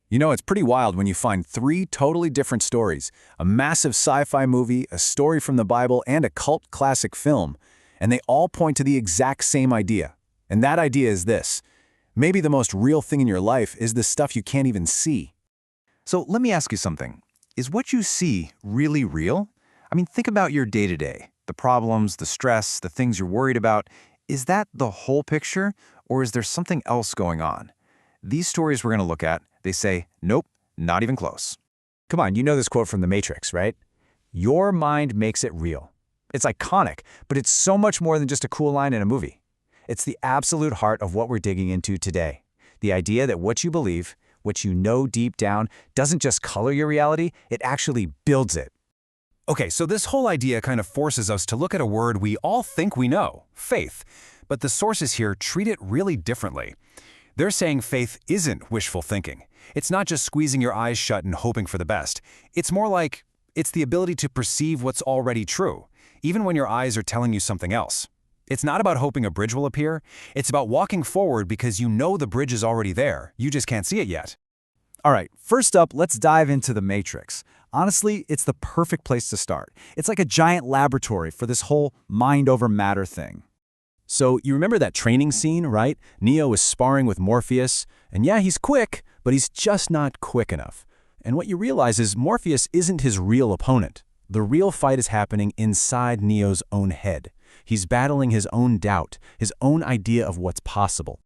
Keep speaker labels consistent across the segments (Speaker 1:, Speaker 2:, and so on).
Speaker 1: You know, it's pretty wild when you find three totally different stories, a massive sci-fi movie, a story from the Bible, and a cult classic film, and they all point to the exact same idea. And that idea is this: maybe the most real thing in your life is the stuff you can't even see.
Speaker 2: So let me ask you something. Is what you see really real? I mean, think about your day-to-day, the problems, the stress, the things you're worried about. Is that the whole picture, or is there something else going on? These stories we're going to look at, they say, nope, not even close.
Speaker 3: Come on, you know this quote from The Matrix, right? Your mind makes it real. It's iconic, but it's so much more than just a cool line in a movie. It's the absolute heart of what we're digging into today. The idea that what you believe, what you know deep down, doesn't just color your reality, it actually builds it.
Speaker 1: Okay, so this whole idea kind of forces us to look at a word we all think we know, faith. But the sources here treat it really differently. They're saying faith isn't wishful thinking. It's not just squeezing your eyes shut and hoping for the best. It's more like it's the ability to perceive what's already true, even when your eyes are telling you something else. It's not about hoping a bridge will appear. It's about walking forward because you know the bridge is already there. You just can't see it yet.
Speaker 3: All right, first up, let's dive into The Matrix. Honestly, it's the perfect place to start. It's like a giant laboratory for this whole mind over matter thing.
Speaker 1: So you remember that training scene, right? Neo is sparring with Morpheus, and yeah, he's quick, but he's just not quick enough. And what you realize is Morpheus isn't his real opponent. The real fight is happening inside Neo's own head. He's battling his own doubt, his own idea of what's possible.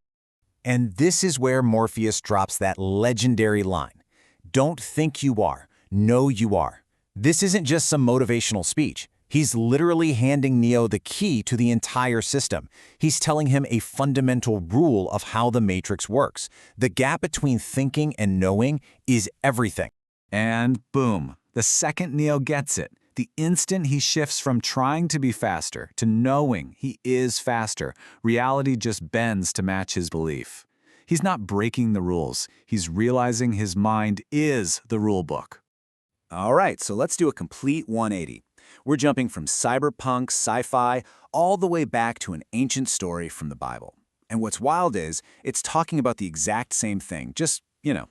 Speaker 4: And this is where Morpheus drops that legendary line. Don't think you are, know you are. This isn't just some motivational speech. He's literally handing Neo the key to the entire system. He's telling him a fundamental rule of how the Matrix works. The gap between thinking and knowing is everything.
Speaker 3: And boom, the second Neo gets it, the instant he shifts from trying to be faster to knowing he is faster, reality just bends to match his belief. He's not breaking the rules. He's realizing his mind is the rule book.
Speaker 4: All right, so let's do a complete 180. We're jumping from cyberpunk, sci-fi, all the way back to an ancient story from the Bible. And what's wild is, it's talking about the exact same thing, just,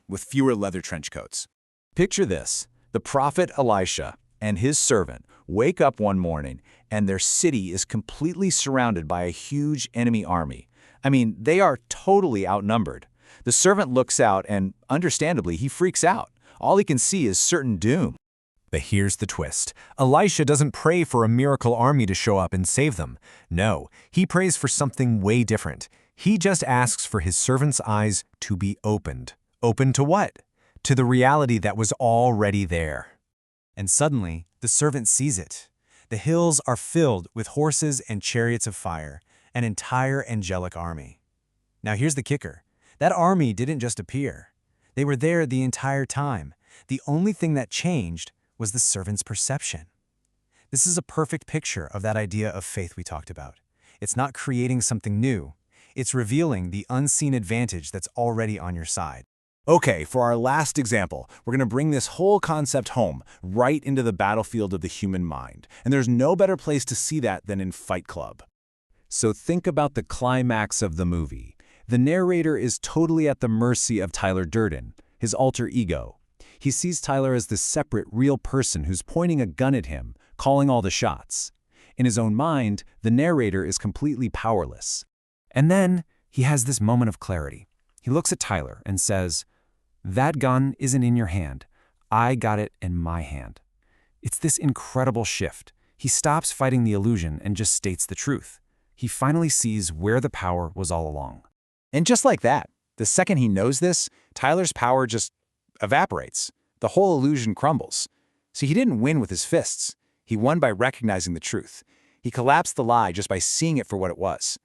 Speaker 4: with fewer leather trench coats.
Speaker 3: Picture this. The prophet Elisha and his servant wake up one morning, and their city is completely surrounded by a huge enemy army. I mean, they are totally outnumbered. The servant looks out, and understandably, he freaks out. All he can see is certain doom.
Speaker 5: But here's the twist. Elisha doesn't pray for a miracle army to show up and save them. No, he prays for something way different. He just asks for his servant's eyes to be opened. Open to what? To the reality that was already there. And suddenly, the servant sees it. The hills are filled with horses and chariots of fire, an entire angelic army. Now here's the kicker. That army didn't just appear. They were there the entire time. The only thing that changed was the servant's perception. This is a perfect picture of that idea of faith we talked about. It's not creating something new. It's revealing the unseen advantage that's already on your side.
Speaker 1: Okay, for our last example, we're going to bring this whole concept home, right into the battlefield of the human mind. And there's no better place to see that than in Fight Club. So think about the climax of the movie. The narrator is totally at the mercy of Tyler Durden, his alter ego. He sees Tyler as this separate, real person who's pointing a gun at him, calling all the shots. In his own mind, the narrator is completely powerless. And then he has this moment of clarity. He looks at Tyler and says, "That gun isn't in your hand. I got it in my hand." It's this incredible shift. He stops fighting the illusion and just states the truth. He finally sees where the power was all along.
Speaker 4: And just like that, the second he knows this, Tyler's power just evaporates. The whole illusion crumbles. See, he didn't win with his fists. He won by recognizing the truth. He collapsed the lie just by seeing it for what it was.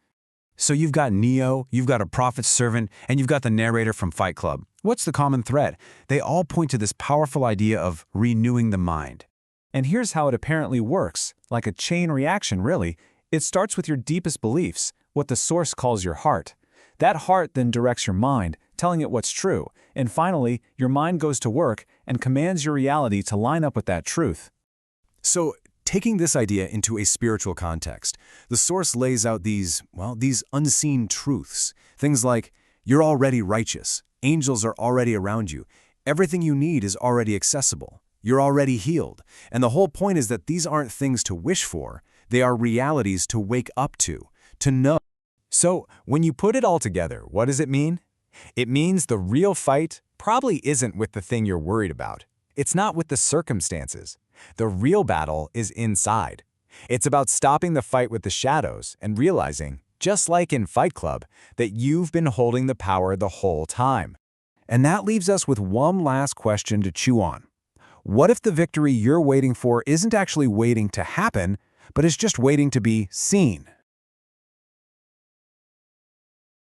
Speaker 1: So you've got Neo, you've got a prophet's servant, and you've got the narrator from Fight Club. What's the common thread? They all point to this powerful idea of renewing the mind.
Speaker 3: And here's how it apparently works, like a chain reaction really. It starts with your deepest beliefs, what the source calls your heart. That heart then directs your mind, telling it what's true. And finally, your mind goes to work and commands your reality to line up with that truth.
Speaker 1: So, taking this idea into a spiritual context, the source lays out these unseen truths. Things like, you're already righteous, angels are already around you, Everything you need is already accessible. You're already healed. And the whole point is that these aren't things to wish for. They are realities to wake up to know.
Speaker 3: So, when you put it all together, what does it mean? It means the real fight probably isn't with the thing you're worried about. It's not with the circumstances. The real battle is inside. It's about stopping the fight with the shadows and realizing, just like in Fight Club, that you've been holding the power the whole time.
Speaker 1: And that leaves us with one last question to chew on. What if the victory you're waiting for isn't actually waiting to happen, but is just waiting to be seen?